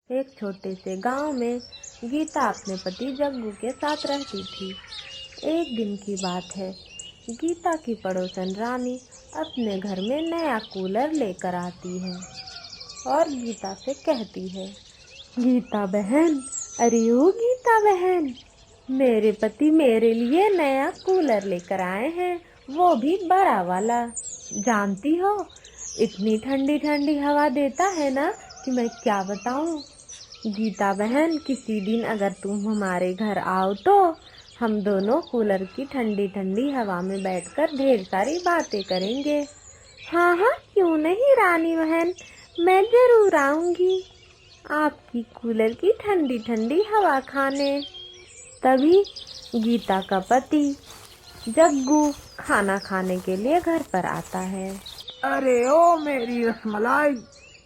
एक छोटे से गांव में गीता अपने पति जग्गू के साथ रहती थी। एक दिन की बात है, गीता की पड़ोसन रानी अपने घर में नया कूलर लेकर आती है और गीता से कहती है, गीता बहन, अरे ओ गीता बहन, मेरे पति मेरे लिए नया कूलर लेकर आए हैं, वो भी बड़ा वाला। जानती हो, इतनी ठंडी ठंडी हवा देता है ना कि मैं क्या बताऊं। गीता बहन, किसी दिन अगर तुम हमारे घर आओ तो हम दोनों कूलर की ठंडी ठंडी हवा में बैठकर ढेर सारी बातें करेंगे। हाँ हाँ, क्यों नहीं रानी बहन, मैं जरूर आऊंगी आपकी कूलर की ठंडी ठंडी हवा खाने। तभी गीता का पति जग्गू खाना खाने के लिए घर पर आता है। अरे ओ मेरी रसमलाई,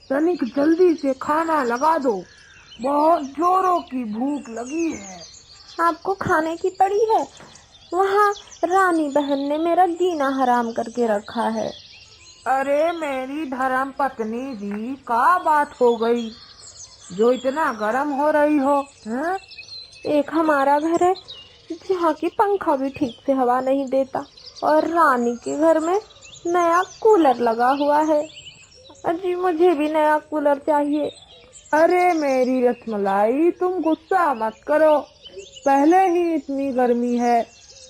तनिक जल्दी से खाना लगा दो, बहुत जोरों की भूख लगी है। आपको खाने की पड़ी है? वहाँ रानी बहन ने मेरा जीना हराम करके रखा है। अरे मेरी धर्म पत्नी जी, क्या बात हो गई जो इतना गर्म हो रही हो? हैं? एक हमारा घर है जहाँ की पंखा भी ठीक से हवा नहीं देता, और रानी के घर में नया कूलर लगा हुआ है। अजी, मुझे भी नया कूलर चाहिए। अरे मेरी रसमलाई, तुम गुस्सा मत करो, पहले ही इतनी गर्मी है,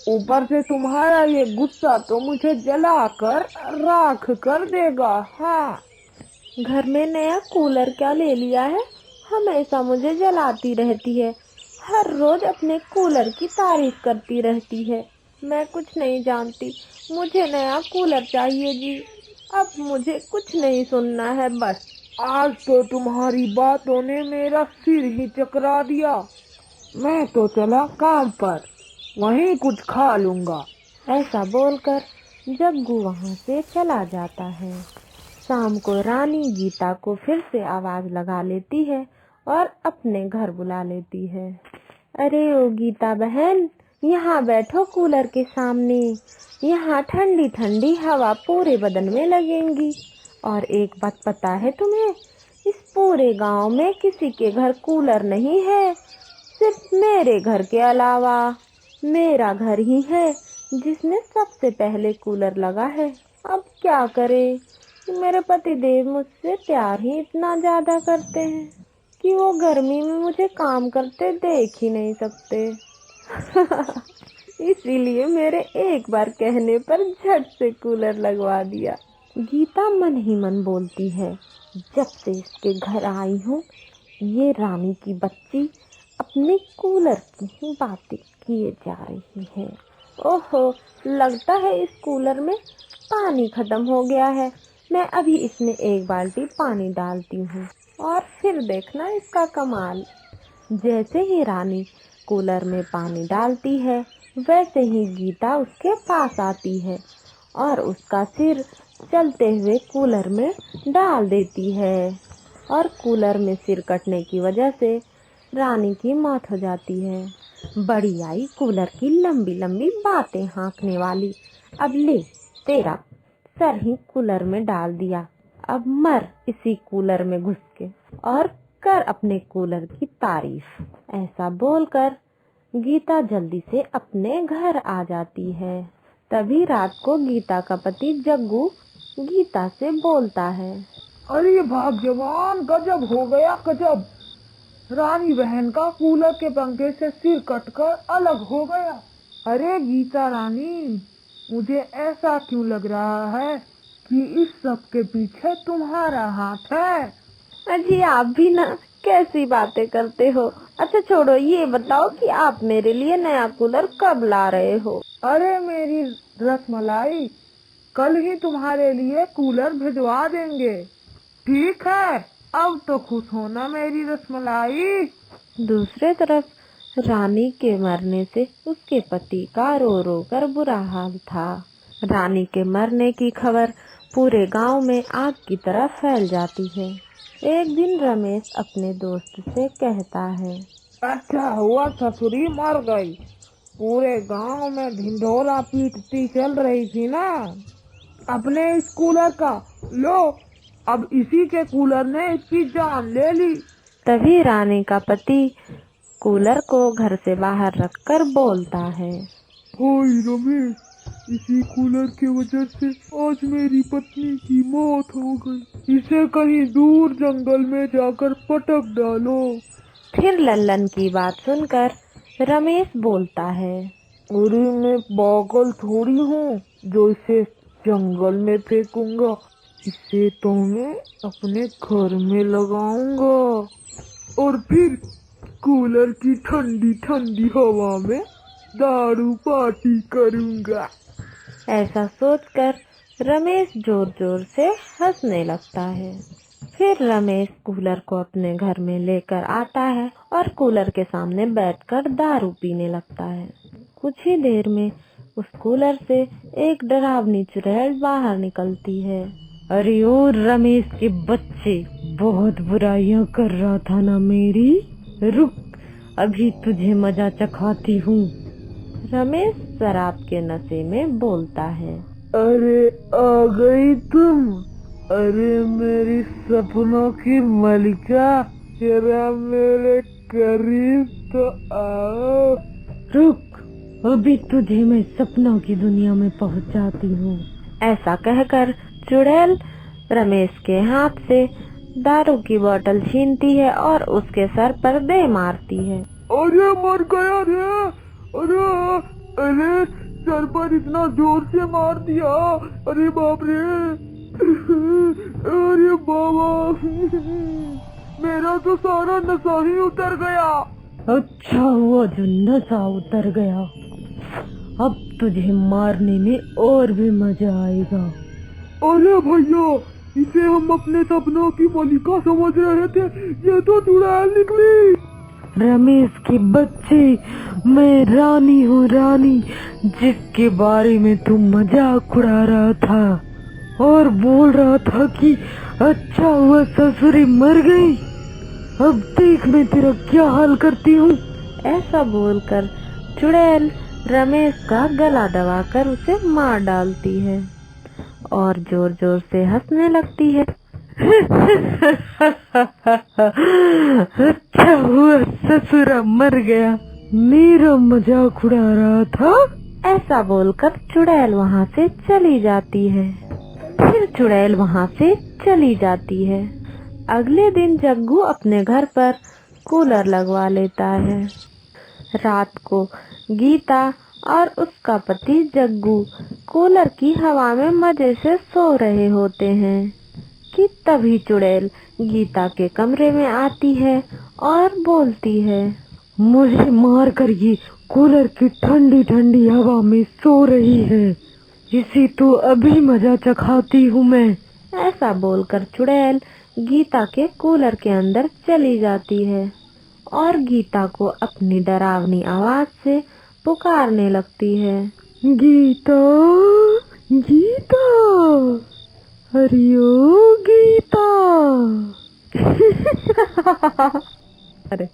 ऊपर से तुम्हारा ये गुस्सा तो मुझे जलाकर राख कर देगा। हाँ, घर में नया कूलर क्या ले लिया है, हमेशा मुझे जलाती रहती है, हर रोज अपने कूलर की तारीफ करती रहती है। मैं कुछ नहीं जानती, मुझे नया कूलर चाहिए जी। अब मुझे कुछ नहीं सुनना है, बस। आज तो तुम्हारी बातों ने मेरा सिर ही चकरा दिया। मैं तो चला काम पर, वहीं कुछ खा लूंगा। ऐसा बोलकर जग्गू वहाँ से चला जाता है। शाम को रानी गीता को फिर से आवाज लगा लेती है और अपने घर बुला लेती है। अरे ओ गीता बहन, यहाँ बैठो कूलर के सामने, यहाँ ठंडी ठंडी हवा पूरे बदन में लगेंगी। और एक बात पता है तुम्हें, इस पूरे गांव में किसी के घर कूलर नहीं है, सिर्फ मेरे घर के अलावा। मेरा घर ही है जिसमें सबसे पहले कूलर लगा है। अब क्या करे, मेरे पति देव मुझसे प्यार ही इतना ज्यादा करते हैं कि वो गर्मी में मुझे काम करते देख ही नहीं सकते। इसीलिए मेरे एक बार कहने पर झट से कूलर लगवा दिया। गीता मन ही मन बोलती है, जब से इसके घर आई हूँ, ये रानी की बच्ची अपने कूलर की ही बातें किए जा रही है। ओहो, लगता है इस कूलर में पानी खत्म हो गया है। मैं अभी इसमें एक बाल्टी पानी डालती हूँ और फिर देखना इसका कमाल। जैसे ही रानी कूलर में पानी डालती है, वैसे ही गीता उसके पास आती है और उसका सिर चलते हुए कूलर में डाल देती है, और कूलर में सिर कटने की वजह से रानी की मौत हो जाती है। बड़ी आई कूलर की लंबी लंबी बातें हाँकने वाली। अब ले, तेरा सर ही कूलर में डाल दिया, अब मर इसी कूलर में घुस के और कर अपने कूलर की तारीफ। ऐसा बोलकर गीता जल्दी से अपने घर आ जाती है। तभी रात को गीता का पति जग्गू गीता से बोलता है, अरे भाग्यवान, गजब हो गया गजब, रानी बहन का कूलर के पंखे से सिर कटकर अलग हो गया। अरे गीता रानी, मुझे ऐसा क्यों लग रहा है कि इस सब के पीछे तुम्हारा हाथ है। अजी, आप भी ना कैसी बातें करते हो। अच्छा छोड़ो, ये बताओ कि आप मेरे लिए नया कूलर कब ला रहे हो? अरे मेरी रसमलाई, कल ही तुम्हारे लिए कूलर भिजवा देंगे। ठीक है, अब तो खुश होना मेरी रसमलाई। दूसरे तरफ रानी के मरने से उसके पति का रो रो कर बुरा हाल था। रानी के मरने की खबर पूरे गांव में आग की तरह फैल जाती है। एक दिन रमेश अपने दोस्त से कहता है, अच्छा हुआ ससुरी मर गई, पूरे गांव में ढिंढोरा पीटती चल रही थी ना अपने इस कूलर का। लो, अब इसी के कूलर ने इसकी जान ले ली। तभी रानी का पति कूलर को घर से बाहर रखकर बोलता है, ओए रमेश, इसी कूलर की वजह से आज मेरी पत्नी की मौत हो गई। इसे कहीं दूर जंगल में जाकर पटक डालो। फिर लल्लन की बात सुनकर रमेश बोलता है, अरे मैं पागल थोड़ी हूँ जो इसे जंगल में फेंकूंगा। इसे तो मैं अपने घर में लगाऊंगा और फिर कूलर की ठंडी ठंडी हवा में दारू पार्टी करूंगा। ऐसा सोचकर रमेश जोर जोर से हंसने लगता है। फिर रमेश कूलर को अपने घर में लेकर आता है और कूलर के सामने बैठकर दारू पीने लगता है। कुछ ही देर में उस कूलर से एक डरावनी चुड़ैल बाहर निकलती है। अरे ओ रमेश के बच्चे, बहुत बुराइयां कर रहा था ना मेरी, रुक अभी तुझे मजा चखाती हूँ। रमेश शराब के नशे में बोलता है, अरे आ गई तुम, अरे मेरी सपनों की मलिका, जरा मेरे करीब तो आओ। रुक अभी तुझे मैं सपनों की दुनिया में पहुंचाती हूँ। ऐसा कहकर चुड़ैल रमेश के हाथ से दारू की बोतल छीनती है और उसके सर पर दे मारती है। अरे मर गया रे, अरे अरे सर पर इतना जोर से मार दिया, अरे बाप रे, अरे बाबा, मेरा तो सारा नशा ही उतर गया। अच्छा हुआ जो नशा उतर गया, अब तुझे मारने में और भी मजा आएगा। अरे भैया, इसे हम अपने सपनों की मलिका समझ रहे थे, ये तो चुड़ैल निकली। रमेश के बच्चे, मैं रानी हूँ, रानी जिसके बारे में तू मजाक उड़ा रहा था और बोल रहा था कि अच्छा हुआ ससुरी मर गई, अब देख मैं तेरा क्या हाल करती हूँ। ऐसा बोलकर चुड़ैल रमेश का गला दबाकर उसे मार डालती है और जोर जोर से हंसने लगती है। अच्छा हुआ ससुरा मर गया, मेरा मजाक उड़ा रहा था। ऐसा बोलकर चुड़ैल वहाँ से चली जाती है। फिर चुड़ैल वहाँ से चली जाती है। अगले दिन जग्गू अपने घर पर कूलर लगवा लेता है। रात को गीता और उसका पति जग्गू कूलर की हवा में मजे से सो रहे होते हैं कि तभी चुड़ैल गीता के कमरे में आती है और बोलती है, मुझे मार कर ये कूलर की ठंडी ठंडी हवा में सो रही है, इसी तो अभी मजा चखाती हूँ मैं। ऐसा बोलकर चुड़ैल गीता के कूलर के अंदर चली जाती है और गीता को अपनी डरावनी आवाज से पुकारने लगती है, गीता गीता, अरे ओ गीता। अरे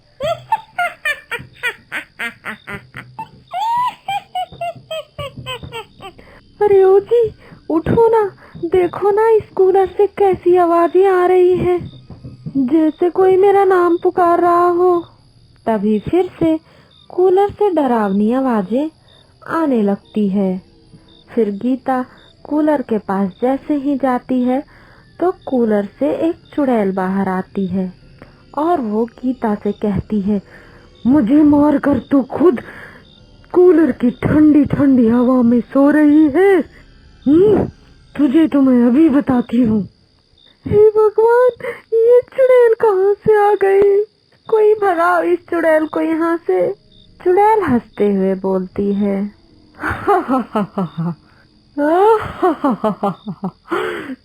अरे ओ जी, उठो ना, देखो ना इस कूलर से कैसी आवाजें आ रही है, जैसे कोई मेरा नाम पुकार रहा हो। तभी फिर से कूलर से डरावनी आवाजें आने लगती है। फिर गीता कूलर के पास जैसे ही जाती है तो कूलर से एक चुड़ैल बाहर आती है और वो गीता से कहती है, मुझे मार कर तू खुद कूलर की ठंडी ठंडी हवा में सो रही है, तुझे तो मैं अभी बताती हूँ। हे भगवान, ये चुड़ैल कहाँ से आ गई, कोई भगाओ इस चुड़ैल को यहाँ से। चुड़ैल हंसते हुए बोलती है,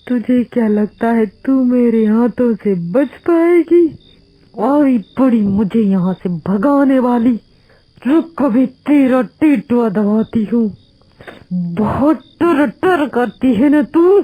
तुझे क्या लगता है तू मेरे हाथों से बच पाएगी? और बड़ी मुझे यहाँ से भगाने वाली, रुक कभी तेरा टेटुआ दबाती हूँ। बहुत टर टर करती है न तू,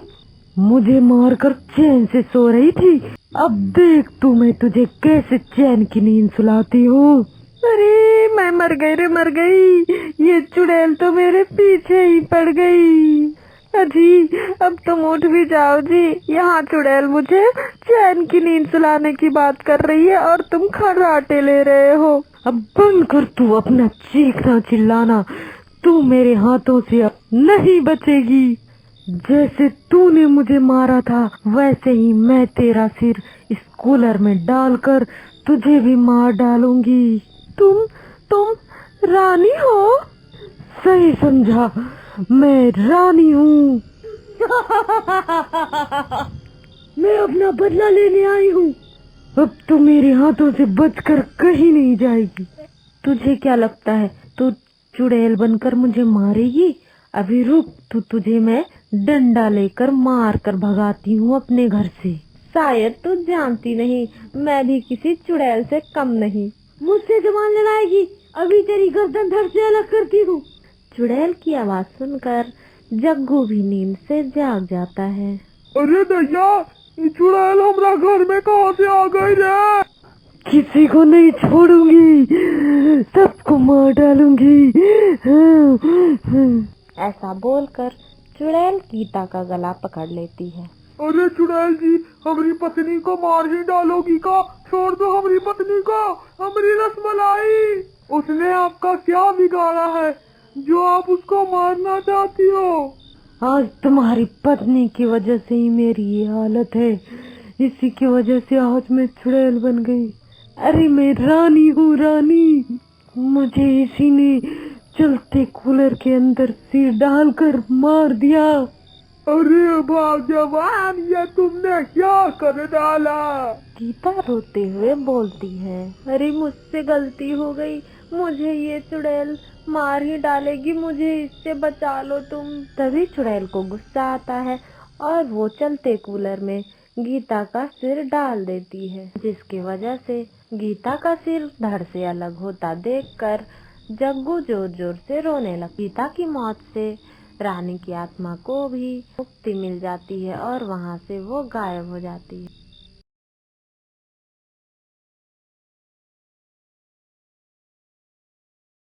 मुझे मारकर चैन से सो रही थी, अब देख तू मैं तुझे कैसे चैन की नींद सुलाती हूँ। अरे मैं मर गई रे, मर गई, ये चुड़ैल तो मेरे पीछे ही पड़ गई। अजी अब तुम उठ भी जाओ जी। यहाँ चुड़ैल मुझे चैन की नींद सुलाने की बात कर रही है और तुम खर्राटे ले रहे हो। अब बंद कर तू अपना चीखना चिल्लाना। तू मेरे हाथों से अब नहीं बचेगी। जैसे तूने मुझे मारा था वैसे ही मैं तेरा सिर इस कूलर में डालकर तुझे भी मार डालूंगी। तुम रानी हो? सही समझा, मैं रानी हूँ। मैं अपना बदला लेने आई हूँ। अब तू मेरे हाथों से बचकर कहीं नहीं जाएगी। तुझे क्या लगता है तू चुड़ैल बनकर मुझे मारेगी? अभी रुक, तुझे मैं डंडा लेकर मार कर भगाती हूँ अपने घर से। शायद तू जानती नहीं, मैं भी किसी चुड़ैल से कम नहीं। मुझसे जुबान लड़ाएगी? अभी तेरी गर्दन धड़ से अलग करती हूँ। चुड़ैल की आवाज सुनकर जग्गू भी नींद से जाग जाता है। अरे दैया, ये चुड़ैल हमारा घर में कहाँ से आ गई रे? किसी को नहीं छोड़ूंगी, सबको मार डालूंगी। ऐसा बोलकर चुड़ैल गीता का गला पकड़ लेती है। अरे चुड़ैल जी, हमारी पत्नी को मार ही डालोगी का? छोड़ दो हमारी पत्नी को, हमारी रसमलाई। उसने आपका क्या बिगाड़ा है जो आप उसको मारना चाहती हो? आज तुम्हारी पत्नी की वजह से ही मेरी ये हालत है। इसी की वजह से आज मैं चुड़ैल बन गई। अरे मैं रानी हूँ, रानी। मुझे इसी ने चलते कूलर के अंदर सिर डालकर मार दिया। अरे भगवान, ये तुमने क्या कर डाला? गीता रोते हुए बोलती है, अरे मुझसे गलती हो गई, मुझे ये चुड़ैल मार ही डालेगी, मुझे इससे बचा लो तुम। तभी चुड़ैल को गुस्सा आता है और वो चलते कूलर में गीता का सिर डाल देती है, जिसकी वजह से गीता का सिर धड़ से अलग होता देखकर जग्गू जोर जोर से रोने लगा। गीता की मौत से रानी की आत्मा को भी मुक्ति मिल जाती है और वहाँ से वो गायब हो जाती है।